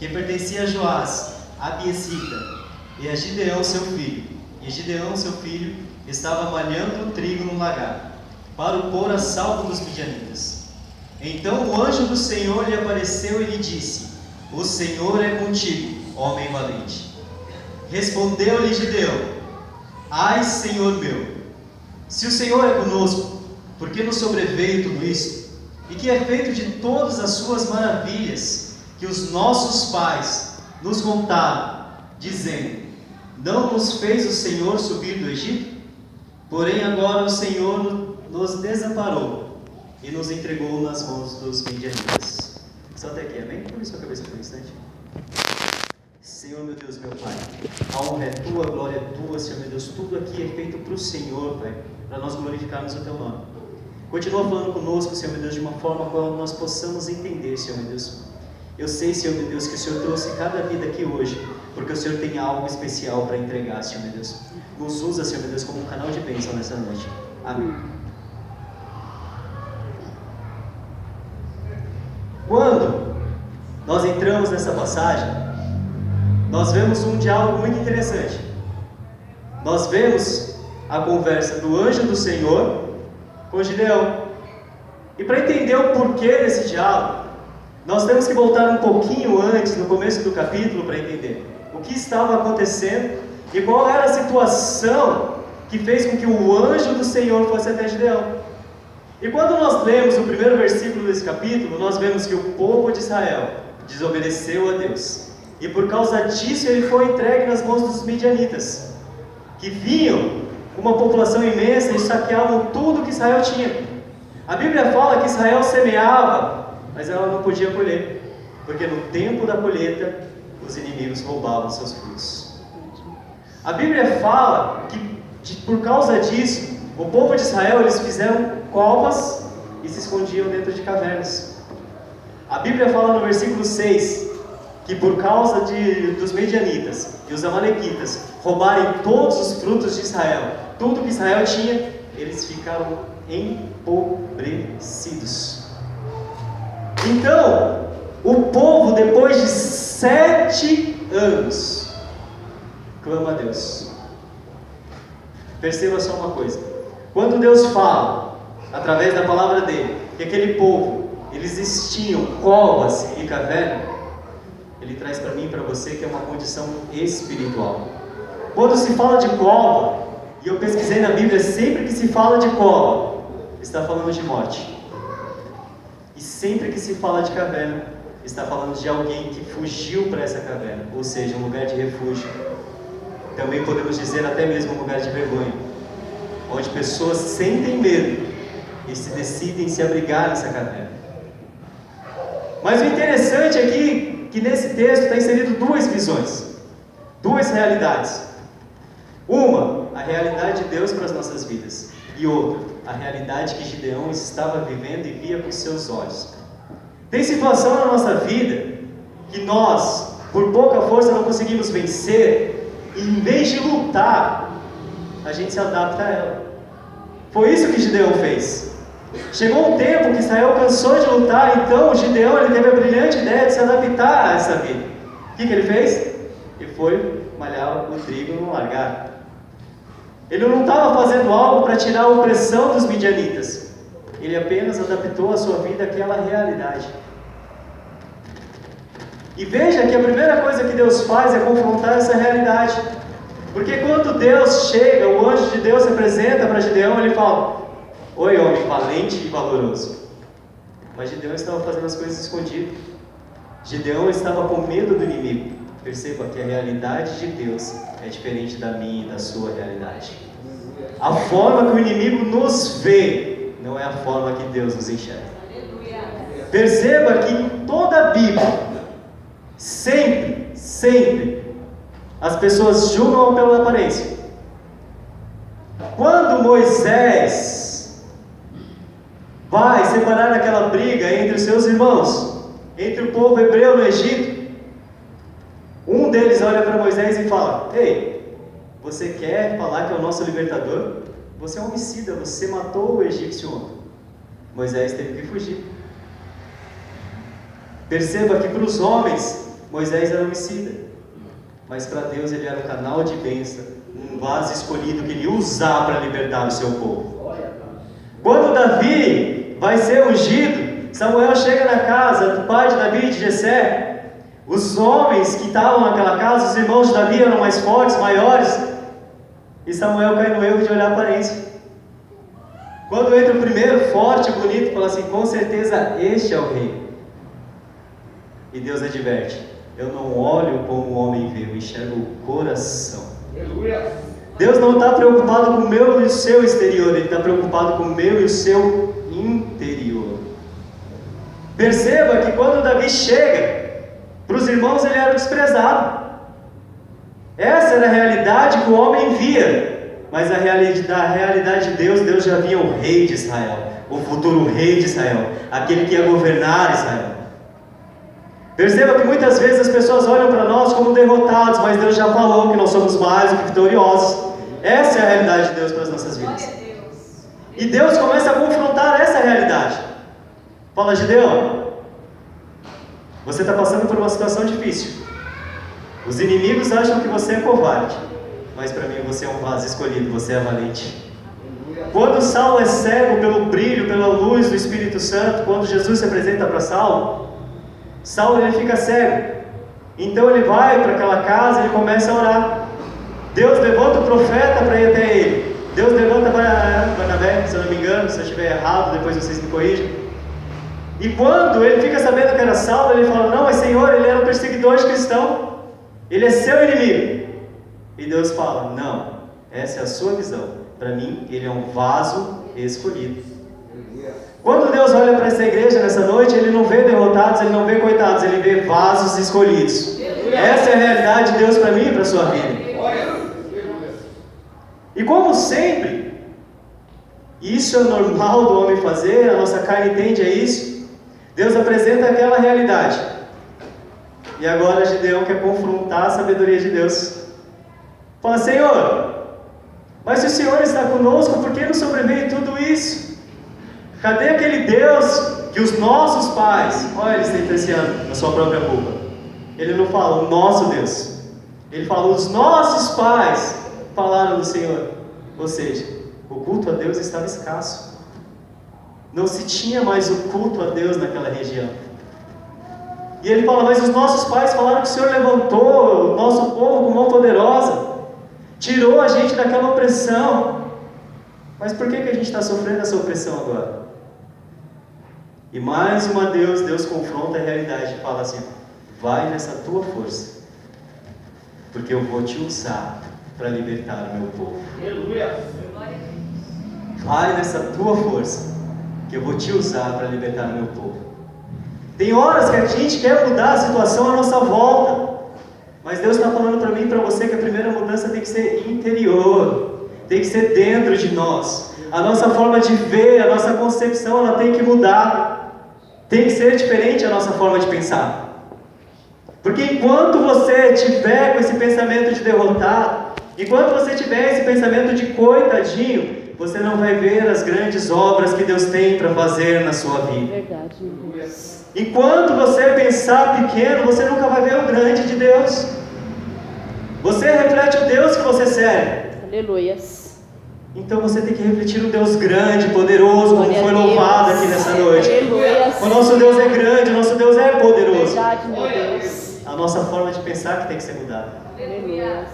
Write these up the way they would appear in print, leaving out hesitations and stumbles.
que pertencia a Joás, a Abiesita, e a Gideão seu filho. E Gideão seu filho estava malhando o trigo no lagar, para o pôr a salvo dos midianitas. Então o anjo do Senhor lhe apareceu e lhe disse: O Senhor é contigo, homem valente. Respondeu-lhe Gideão: Ai, Senhor meu, se o Senhor é conosco, por que nos sobreveio tudo isto? E que é feito de todas as suas maravilhas que os nossos pais nos contaram, dizendo: Não nos fez o Senhor subir do Egito? Porém agora o Senhor nos desamparou e nos entregou nas mãos dos midianitas. Só até aqui, amém? Põe sua cabeça por um instante. Senhor, meu Deus, meu Pai, a honra é Tua, a glória é Tua, Senhor, meu Deus, tudo aqui é feito para o Senhor, Pai, para nós glorificarmos o Teu nome. Continua falando conosco, Senhor, meu Deus, de uma forma qual nós possamos entender, Senhor, meu Deus. Eu sei, Senhor, meu Deus, que o Senhor trouxe cada vida aqui hoje, porque o Senhor tem algo especial para entregar, Senhor, meu Deus. Nos usa, Senhor, meu Deus, como um canal de bênção nessa noite. Amém. Quando nós entramos nessa passagem, nós vemos um diálogo muito interessante. Nós vemos a conversa do anjo do Senhor com Gideão. E para entender o porquê desse diálogo, nós temos que voltar um pouquinho antes, no começo do capítulo, para entender o que estava acontecendo e qual era a situação que fez com que o anjo do Senhor fosse até Gideão. E quando nós lemos o primeiro versículo desse capítulo, nós vemos que o povo de Israel desobedeceu a Deus. E por causa disso ele foi entregue nas mãos dos midianitas, que vinham com uma população imensa e saqueavam tudo que Israel tinha. A Bíblia fala que Israel semeava, mas ela não podia colher, porque no tempo da colheita os inimigos roubavam seus frutos. A Bíblia fala que por causa disso, o povo de Israel, eles fizeram covas e se escondiam dentro de cavernas. A Bíblia fala no versículo 6, que por causa dos medianitas e os amalequitas roubarem todos os frutos de Israel, tudo que Israel tinha, eles ficaram empobrecidos. Então, o povo, depois de 7 anos, clama a Deus. Perceba só uma coisa: quando Deus fala, através da palavra dele, que aquele povo, eles tinham covas e cavernas, ele traz para mim e para você que é uma condição espiritual. Quando se fala de cova, e eu pesquisei na Bíblia, sempre que se fala de cova, está falando de morte. E sempre que se fala de caverna, está falando de alguém que fugiu para essa caverna, ou seja, um lugar de refúgio. Também podemos dizer até mesmo um lugar de vergonha, onde pessoas sentem medo e se decidem se abrigar nessa caverna. Mas o interessante aqui, que nesse texto está inserido duas visões, duas realidades. Uma, a realidade de Deus para as nossas vidas, e outra, a realidade que Gideão estava vivendo e via com seus olhos. Tem situação na nossa vida que nós, por pouca força, não conseguimos vencer, e em vez de lutar, a gente se adapta a ela. Foi isso que Gideão fez. Chegou um tempo que Israel cansou de lutar, então Gideão ele teve a brilhante ideia de se adaptar a essa vida. O que ele fez? Ele foi malhar o trigo no lagar. Ele não estava fazendo algo para tirar a opressão dos midianitas. Ele apenas adaptou a sua vida àquela realidade. E veja que a primeira coisa que Deus faz é confrontar essa realidade. Porque quando Deus chega, o anjo de Deus se apresenta para Gideão, ele fala: Oi, homem valente e valoroso. Mas Gideão estava fazendo as coisas escondido. Gideão estava com medo do inimigo. Perceba que a realidade de Deus é diferente da minha e da sua realidade. A forma que o inimigo nos vê não é a forma que Deus nos enxerga. Perceba que em toda a Bíblia, sempre, as pessoas julgam pela aparência. Quando Moisés vai separar aquela briga entre os seus irmãos, entre o povo hebreu no Egito, um deles olha para Moisés e fala: Ei, você quer falar que é o nosso libertador? Você é um homicida, você matou o egípcio ontem. Moisés teve que fugir. Perceba que para os homens, Moisés era homicida, mas para Deus ele era um canal de bênção, um vaso escolhido que ele ia usar para libertar o seu povo. Quando Davi vai ser ungido, Samuel chega na casa do pai de Davi, de Jessé. Os homens que estavam naquela casa, os irmãos de Davi eram mais fortes, maiores, e Samuel cai no erro de olhar a aparência. Quando entra o primeiro, forte, bonito, fala assim, com certeza este é o rei. E Deus adverte, eu não olho como o homem vê, eu enxergo o coração. Aleluia. Deus não está preocupado com o meu e o seu exterior, Ele está preocupado com o meu e o seu interior. Perceba que quando Davi chega, para os irmãos ele era desprezado. Essa era a realidade que o homem via. Mas a realidade de Deus, Deus já via o rei de Israel, o futuro rei de Israel, aquele que ia governar Israel. Perceba que muitas vezes as pessoas olham para nós como derrotados, mas Deus já falou que nós somos mais do que vitoriosos. Essa é a realidade de Deus para as nossas vidas. E Deus começa a confrontar essa realidade. Fala, Gideão, você está passando por uma situação difícil. Os inimigos acham que você é covarde, mas para mim você é um vaso escolhido, você é valente. Quando Saulo é cego pelo brilho, pela luz do Espírito Santo, quando Jesus se apresenta para Saulo ele fica cego. Então ele vai para aquela casa e ele começa a orar. Deus levanta o profeta para ir até ele. Deus levanta Barnabé, se eu não me engano, se eu estiver errado, depois vocês me corrigem. E quando ele fica sabendo que era Saulo, ele fala, não, mas Senhor, ele era um perseguidor de cristão. Ele é seu inimigo. E Deus fala, não, essa é a sua visão. Para mim, ele é um vaso escolhido. Quando Deus olha para essa igreja nessa noite, Ele não vê derrotados, Ele não vê coitados, Ele vê vasos escolhidos. Essa é a realidade de Deus para mim e para a sua vida. E como sempre, isso é normal do homem fazer, a nossa carne tende a isso, Deus apresenta aquela realidade. E agora Gideão quer confrontar a sabedoria de Deus. Fala, Senhor, mas se o Senhor está conosco, por que nos sobreveio tudo isso? Cadê aquele Deus que os nossos pais, olha ele sentenciando a sua própria culpa. Ele não fala o nosso Deus, ele fala os nossos pais falaram do Senhor. Ou seja, o culto a Deus estava escasso. Não se tinha mais o culto a Deus naquela região. E ele fala, mas os nossos pais falaram que o Senhor levantou o nosso povo com mão poderosa, tirou a gente daquela opressão. Mas por que a gente está sofrendo essa opressão agora? E mais uma vez, Deus confronta a realidade e fala assim, vai nessa tua força, porque eu vou te usar para libertar o meu povo. Aleluia. Vai nessa tua força, que eu vou te usar para libertar o meu povo. Tem horas que a gente quer mudar a situação à nossa volta, mas Deus está falando para mim e para você que a primeira mudança tem que ser interior, tem que ser dentro de nós. A nossa forma de ver, a nossa concepção, ela tem que mudar. Tem que ser diferente a nossa forma de pensar. Porque enquanto você tiver com esse pensamento de derrotar, enquanto você tiver esse pensamento de coitadinho, você não vai ver as grandes obras que Deus tem para fazer na sua vida. Verdade. Enquanto você pensar pequeno, você nunca vai ver o grande de Deus. Você reflete o Deus que você serve. Aleluias. Então você tem que refletir um Deus grande, poderoso, como foi louvado aqui nessa noite. Aleluia. O nosso Deus é grande, o nosso Deus é poderoso. Verdade, meu Deus. A nossa forma de pensar que tem que ser mudada. Aleluia.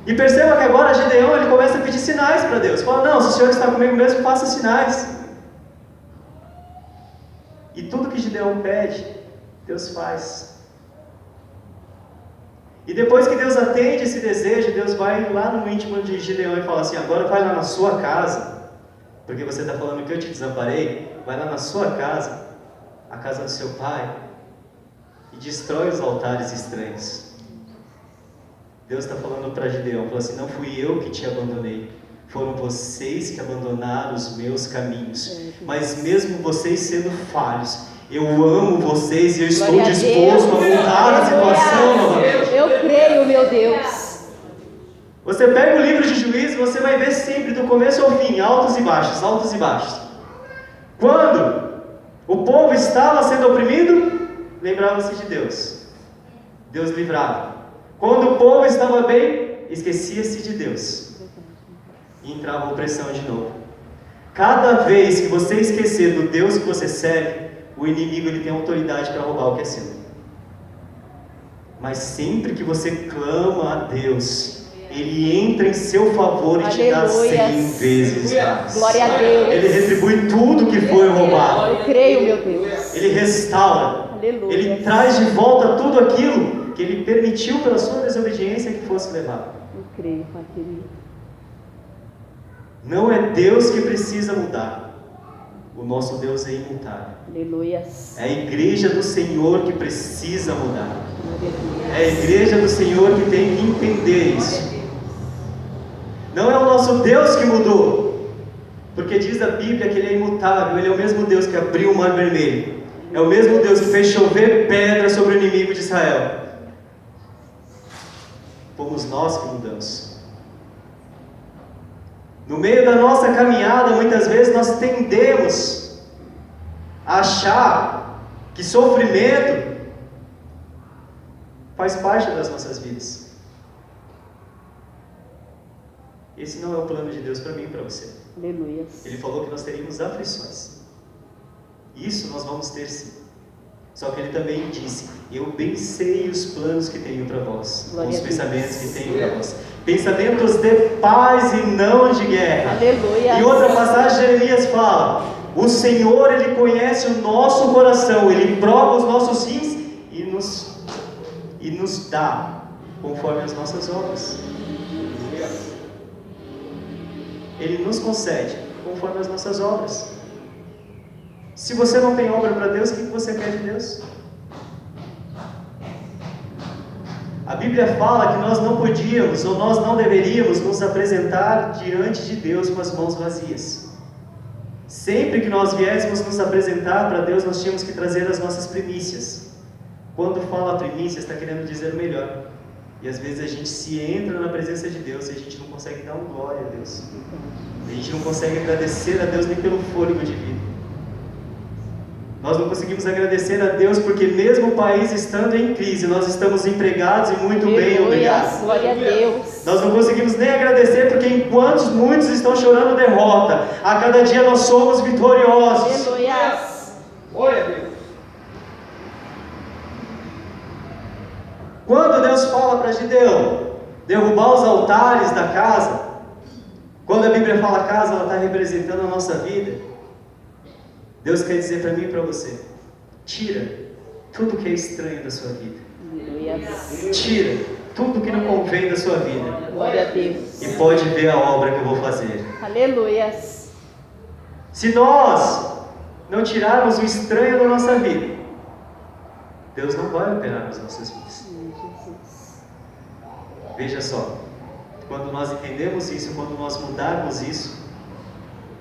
E perceba que agora Gideão ele começa a pedir sinais para Deus. Fala, não, se o Senhor está comigo mesmo, faça sinais. E tudo que Gideão pede, Deus faz. E depois que Deus atende esse desejo, Deus vai lá no íntimo de Gideão e fala assim, agora vai lá na sua casa, porque você está falando que eu te desamparei, vai lá na sua casa, a casa do seu pai, e destrói os altares estranhos. Deus está falando para Gideão, fala assim, não fui eu que te abandonei, foram vocês que abandonaram os meus caminhos, mas mesmo vocês sendo falhos, eu amo vocês e eu estou disposto a mudar a situação novamente. Eu creio, meu Deus. Você pega o livro de Juízes, você vai ver sempre do começo ao fim, altos e baixos, altos e baixos. Quando o povo estava sendo oprimido, lembrava-se de Deus. Deus livrava. Quando o povo estava bem, esquecia-se de Deus e entrava a opressão de novo. Cada vez que você esquecer do Deus que você serve, o inimigo ele tem autoridade para roubar o que é seu. Mas sempre que você clama a Deus, Ele entra em seu favor e te dá 100 vezes mais. Glória a Deus. Ele retribui tudo que foi roubado. Eu creio, meu Deus. Ele restaura. Aleluia. Ele traz de volta tudo aquilo que Ele permitiu pela sua desobediência que fosse levado. Eu creio, Pai querido. Não é Deus que precisa mudar. O nosso Deus é imutável. Aleluia. É a igreja do Senhor que precisa mudar. Glória a É a igreja do Senhor que tem que entender isso. Não é o nosso Deus que mudou, porque diz a Bíblia que Ele é imutável. Ele é o mesmo Deus que abriu o mar vermelho. É o mesmo Deus que fez chover pedra sobre o inimigo de Israel. Fomos nós que mudamos. No meio da nossa caminhada, muitas vezes nós tendemos a achar que sofrimento faz parte das nossas vidas. Esse não é o plano de Deus para mim e para você. Aleluia. Ele falou que nós teríamos aflições. Isso nós vamos ter sim. Só que Ele também disse: eu bem sei os planos que tenho para vós, os pensamentos que tenho para vós. Pensamentos de paz e não de guerra. Aleluia. Em outra passagem, Jeremias fala: o Senhor, Ele conhece o nosso coração, Ele prova os nossos rins e nos dá conforme as nossas obras. Ele nos concede conforme as nossas obras. Se você não tem obra para Deus, o que você quer de Deus? A Bíblia fala que nós não podíamos ou nós não deveríamos nos apresentar diante de Deus com as mãos vazias. Sempre que nós viéssemos nos apresentar para Deus, nós tínhamos que trazer as nossas primícias. Quando fala primícias, está querendo dizer o melhor. E às vezes a gente se entra na presença de Deus e a gente não consegue dar um glória a Deus. A gente não consegue agradecer a Deus nem pelo fôlego de vida. Nós não conseguimos agradecer a Deus porque mesmo o país estando em crise, nós estamos empregados e muito bem, obrigado. Glória a Deus. Nós não conseguimos nem agradecer porque enquanto muitos estão chorando derrota, a cada dia nós somos vitoriosos. Aleluia. Glória a Deus. Quando Deus fala para Gideão derrubar os altares da casa, quando a Bíblia fala casa, ela está representando a nossa vida. Deus quer dizer para mim e para você: tira tudo que é estranho da sua vida. Aleluia. Tira tudo que não convém da sua vida. Glória a Deus. E pode ver a obra que eu vou fazer. Aleluia. Se nós não tirarmos o estranho da nossa vida, Deus não vai operar nas nossas vidas. Veja só, quando nós entendemos isso, quando nós mudarmos isso,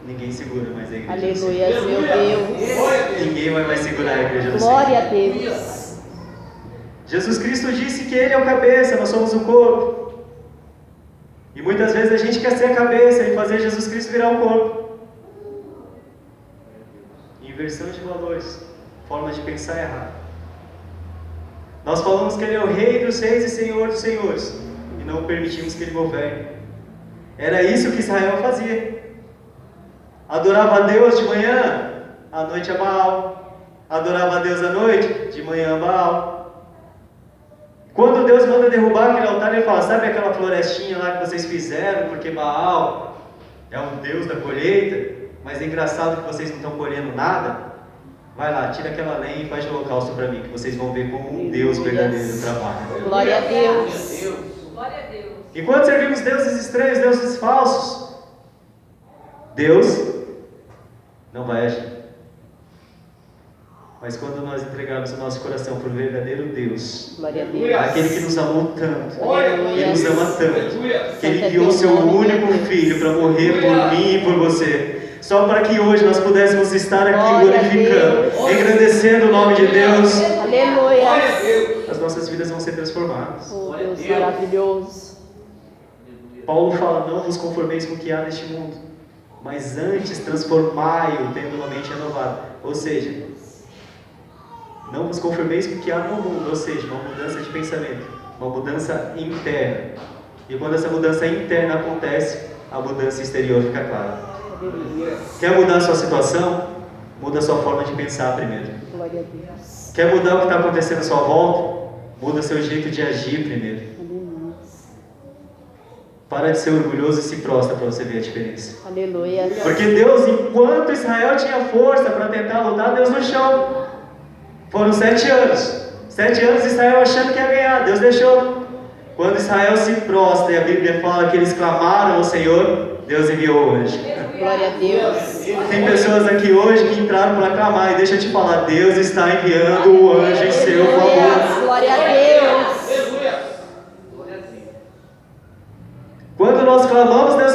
ninguém segura mais a igreja. Aleluia, meu Deus. Ninguém vai mais segurar a igreja do Senhor. Glória a Deus. Jesus Cristo disse que Ele é o cabeça, nós somos o corpo. E muitas vezes a gente quer ser a cabeça e fazer Jesus Cristo virar o corpo. Inversão de valores, forma de pensar errada. Nós falamos que Ele é o Rei dos reis e Senhor dos senhores, e não permitimos que Ele governe. Era isso que Israel fazia. Adorava a Deus de manhã, à noite a Baal. Adorava a Deus à noite, de manhã a Baal. Quando Deus manda derrubar aquele altar, Ele fala: sabe aquela florestinha lá que vocês fizeram, porque Baal é um Deus da colheita, mas é engraçado que vocês não estão colhendo nada? Vai lá, tira aquela lenha e faz de holocausto para mim, que vocês vão ver como um Deus verdadeiro trabalha. Glória a Deus. Glória a Deus. Enquanto servimos deuses estranhos, deuses falsos, Deus não vai agir. Mas quando nós entregarmos o nosso coração para o verdadeiro Deus, Glória a Deus. aquele que nos amou tanto, Aleluia. que nos ama tanto, que Ele enviou o seu único Filho para morrer por mim e por você, só para que hoje nós pudéssemos estar aqui Glória a glorificando, Deus. engrandecendo o nome de Deus, Aleluia. as nossas vidas vão ser transformadas. Oh, Deus maravilhoso. Paulo fala: não vos conformeis com o que há neste mundo, mas antes transformai-o tendo uma mente renovada. Ou seja, Não vos conformeis com o que há no mundo, ou seja, uma mudança de pensamento, uma mudança interna. E quando essa mudança interna acontece, a mudança exterior fica clara. Quer mudar a sua situação? Muda a sua forma de pensar primeiro. Glória a Deus. Quer mudar o que está acontecendo à sua volta? Muda seu jeito de agir primeiro. Aleluia. Para de ser orgulhoso e se prostra para você ver a diferença. Aleluia. Porque Deus, enquanto Israel tinha força para tentar lutar, Deus no chão. Foram 7 anos. 7 anos Israel achando que ia ganhar. Deus deixou. Quando Israel se prostra e a Bíblia fala que eles clamaram ao Senhor, Deus enviou o anjo. Glória a Deus. Tem pessoas aqui hoje que entraram para clamar, e deixa eu te falar, Deus está enviando o anjo em seu favor. Glória a Deus. Quando nós clamamos, Deus